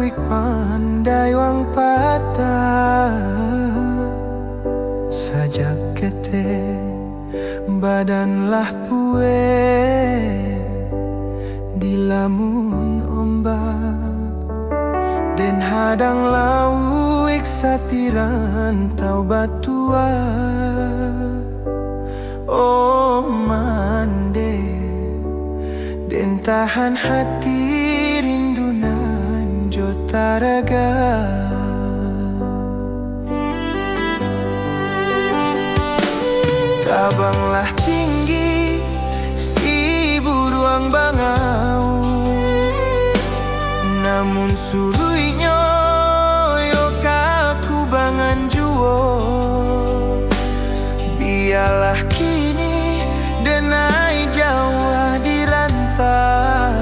kuik pandai wang patah sajak kete badanlah pue dilamun ombak den hadang lauik satiran tau batua oh mande den tahan hati rindunan jotaraga tabanglah tinggi si buruang bangau namun suruinyo yo kaku bangan juo biarlah kini denai jawa dirantau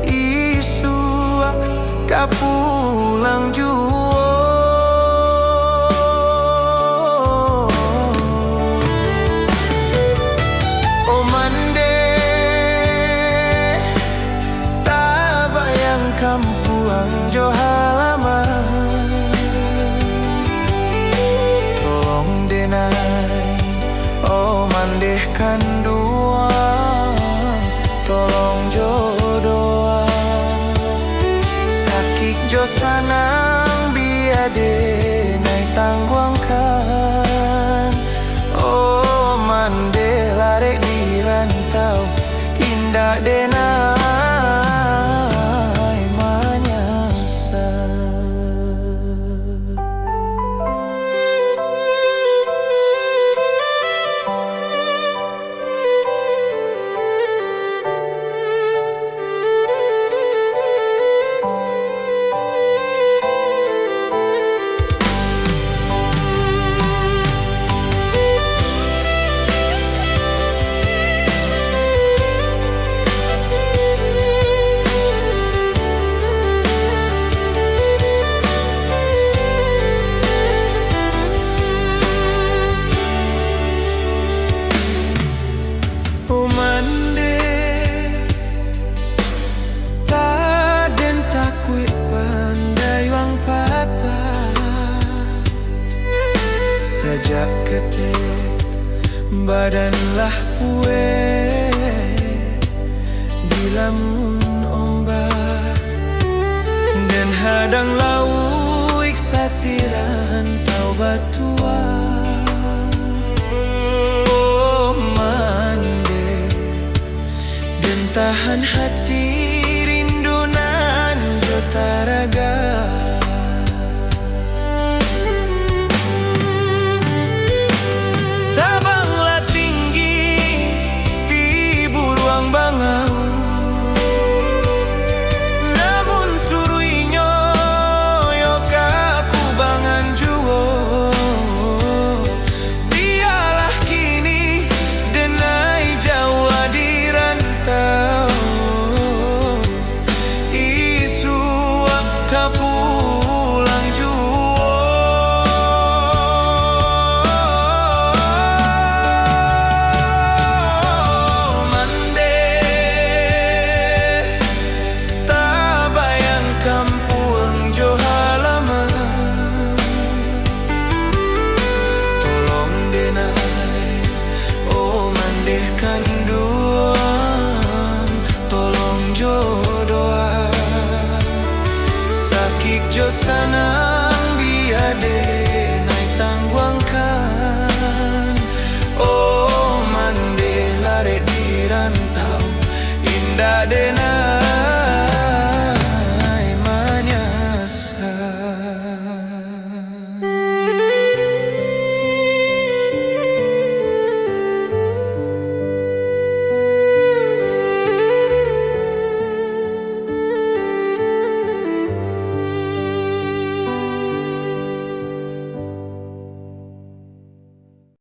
isu kapulang juo oh mande tak bayang kampuang jo halaman tolong denai oh mandehkan dua tolong jodoh sakit jo sanang biade naik tangguangkan oh mande lare di rantau indah denai manyasa sajak ketik badanlah kue dilamun ombak dan hadang lauik satiran tau batua oh mande dan tahan hati rindunan jotara